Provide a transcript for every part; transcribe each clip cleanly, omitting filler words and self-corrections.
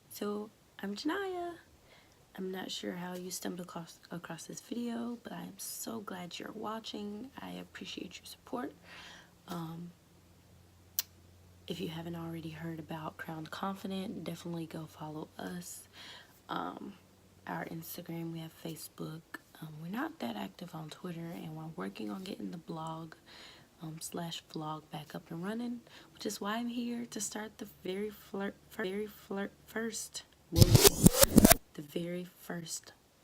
So I'm Janaya. I'm not sure how you stumbled across this video, but I'm so glad you're watching. I appreciate your support. If you haven't already heard about Crowned Confident, definitely go follow us. Our Instagram, we have Facebook. We're not that active on Twitter, and we're working on getting the blog slash vlog back up and running, which is why I'm here to start the very first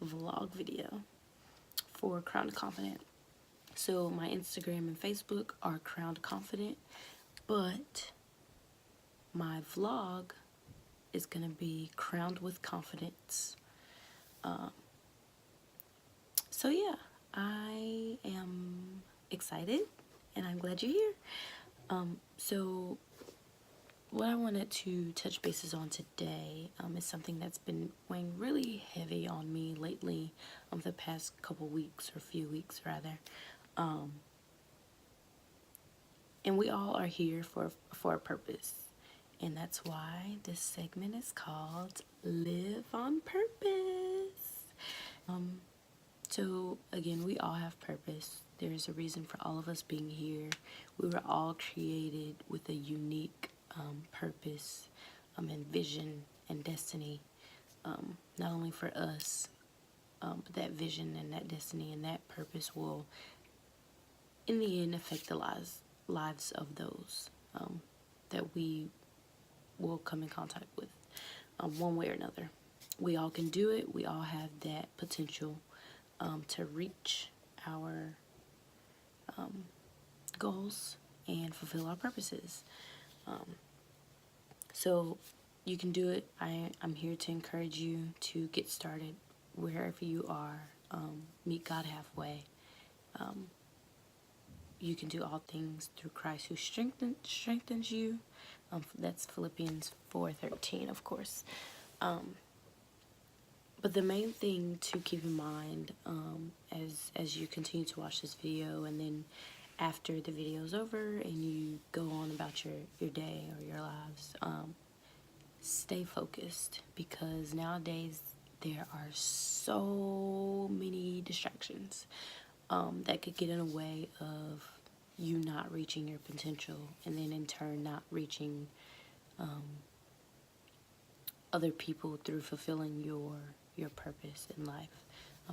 vlog video for Crowned Confident. So my Instagram and Facebook are Crowned Confident, but my vlog is gonna be Crowned with Confidence. So yeah, I am excited and I'm glad you're here. So what I wanted to touch bases on today is something that's been weighing really heavy on me lately, the past couple weeks, or few weeks rather. And we all are here for a purpose. And that's why this segment is called Live on Purpose. So again, we all have purpose. There's a reason for all of us being here. We were all created with a unique purpose and vision and destiny. Not only for us, but that vision and that destiny and that purpose will, in the end, affect the lives of those that we will come in contact with one way or another. We all can do it. We all have that potential to reach our goals and fulfill our purposes. So you can do it. I'm here to encourage you to get started wherever you are. Meet God halfway. You can do all things through Christ who strengthens you. That's Philippians 4:13, of course. But the main thing to keep in mind as you continue to watch this video, and then after the video is over and you go on about your day or your lives, stay focused, because nowadays there are so many distractions that could get in the way of you not reaching your potential, and then in turn not reaching other people through fulfilling your purpose in life.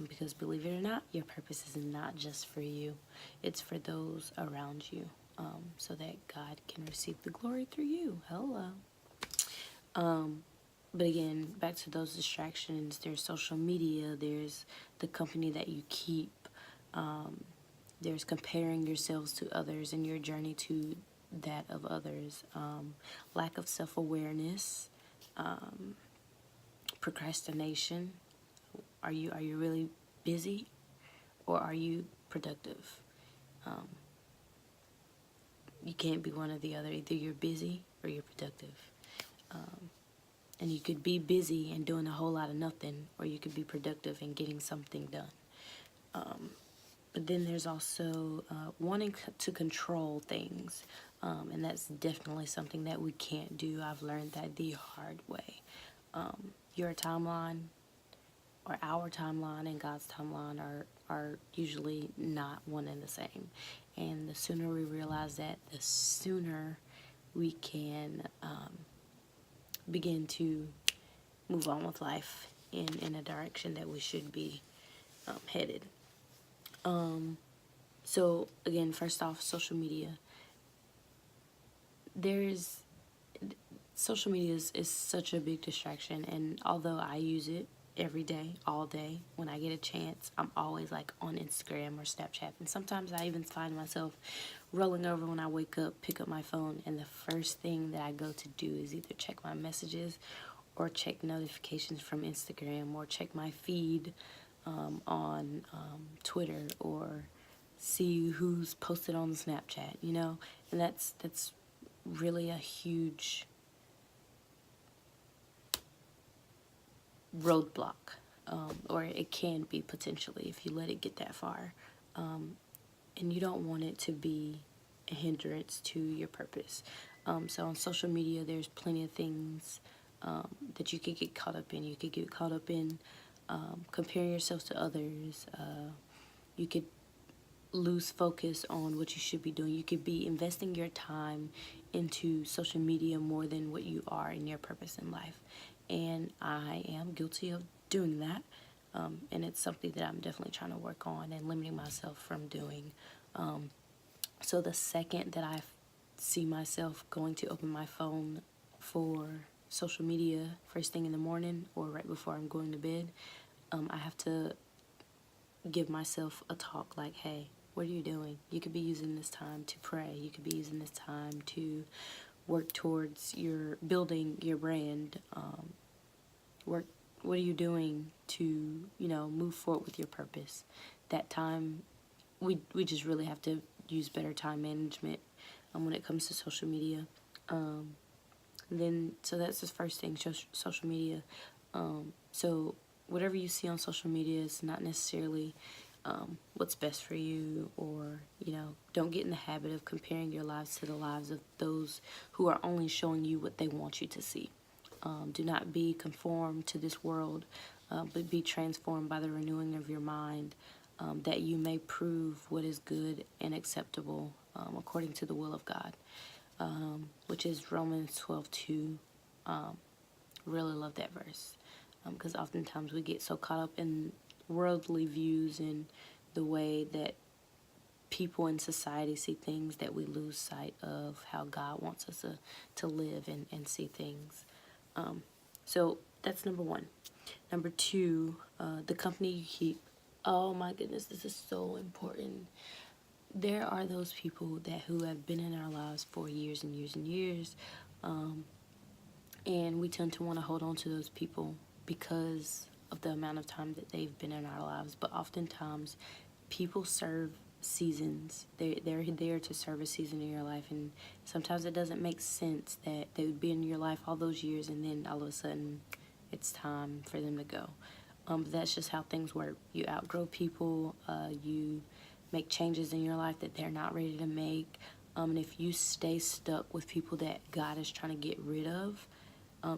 Because believe it or not, your purpose is not just for you. It's for those around you, so that God can receive the glory through you. Hello. But again, back to those distractions. There's social media. There's the company that you keep. There's comparing yourselves to others and your journey to that of others. Lack of self-awareness. Procrastination. Are you really busy, or are you productive? You can't be one or the other. Either you're busy or you're productive. And you could be busy and doing a whole lot of nothing, or you could be productive and getting something done. But then there's also wanting to control things, and that's definitely something that we can't do. I've learned that the hard way. Your timeline, or our timeline, and God's timeline are usually not one and the same. And the sooner we realize that, the sooner we can begin to move on with life in a direction that we should be headed. So again, first off, social media. Social media is such a big distraction, and although I use it every day, all day, when I get a chance, I'm always like on Instagram or Snapchat. And sometimes I even find myself rolling over when I wake up, pick up my phone, and the first thing that I go to do is either check my messages or check notifications from Instagram, or check my feed on Twitter, or see who's posted on Snapchat, and that's really a huge roadblock or it can be potentially if you let it get that far. And you don't want it to be a hindrance to your purpose. So on social media, there's plenty of things that you could get caught up in. You could get caught up in comparing yourself to others. You could lose focus on what you should be doing. You could be investing your time into social media more than what you are in your purpose in life. And I am guilty of doing that. And it's something that I'm definitely trying to work on and limiting myself from doing. So the second that I see myself going to open my phone for social media first thing in the morning or right before I'm going to bed, I have to give myself a talk like, hey, what are you doing? You could be using this time to pray. You could be using this time to work towards your building your brand. What are you doing to, move forward with your purpose? That time, we just really have to use better time management when it comes to social media. So that's the first thing, social media. So whatever you see on social media is not necessarily what's best for you, or don't get in the habit of comparing your lives to the lives of those who are only showing you what they want you to see. Do not be conformed to this world, but be transformed by the renewing of your mind, that you may prove what is good and acceptable according to the will of God, which is Romans 12:2. Really love that verse, because oftentimes we get so caught up in worldly views and the way that people in society see things that we lose sight of how God wants us to live and see things. So that's number one. Number two, the company you keep. Oh my goodness, this is so important. There are those people who have been in our lives for years and years and years, and we tend to want to hold on to those people because of the amount of time that they've been in our lives. But oftentimes, people serve seasons. They're there to serve a season in your life, and sometimes it doesn't make sense that they would be in your life all those years, and then all of a sudden, it's time for them to go. That's just how things work. You outgrow people. You make changes in your life that they're not ready to make. And if you stay stuck with people that God is trying to get rid of,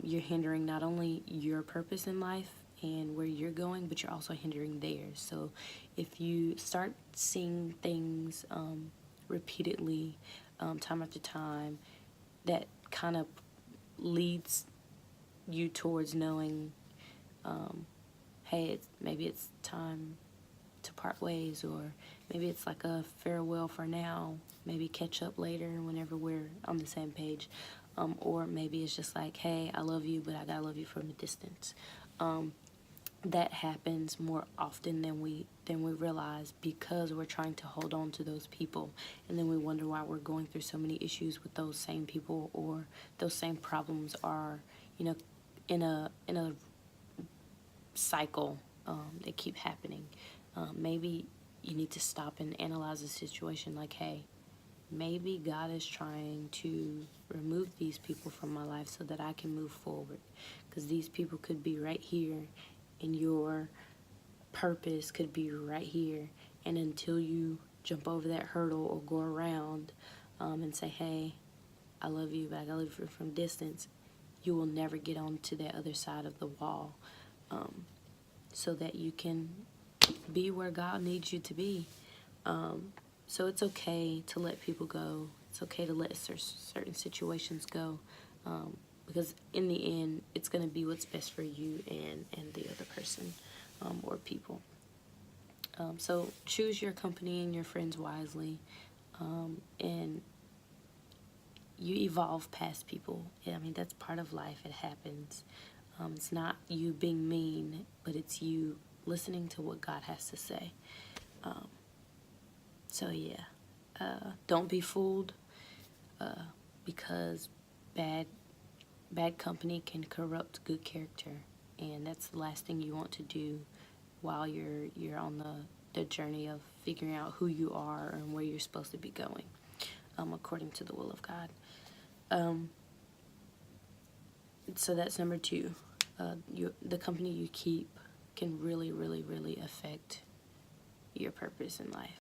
you're hindering not only your purpose in life and where you're going, but you're also hindering theirs. So if you start seeing things repeatedly, time after time, that kind of leads you towards knowing, hey, maybe it's time to part ways, or maybe it's like a farewell for now, maybe catch up later whenever we're on the same page, or maybe it's just like, hey, I love you, but I gotta love you from a distance. That happens more often than we realize, because we're trying to hold on to those people, and then we wonder why we're going through so many issues with those same people, or those same problems are in a cycle that keep happening. Maybe you need to stop and analyze the situation like, hey, maybe God is trying to remove these people from my life so that I can move forward, because these people could be right here, and your purpose could be right here, and until you jump over that hurdle or go around and say, hey, I love you, but I gotta love you from distance, you will never get onto that other side of the wall, so that you can be where God needs you to be. So it's okay to let people go. It's okay to let certain situations go, because in the end, it's going to be what's best for you and the other person, or people. So choose your company and your friends wisely, and you evolve past people. I mean, that's part of life. It happens. It's not you being mean, but it's you listening to what God has to say. So yeah, don't be fooled, because bad company can corrupt good character, and that's the last thing you want to do while you're on the journey of figuring out who you are and where you're supposed to be going, according to the will of God. So that's number two. The company you keep. can really, really, really affect your purpose in life.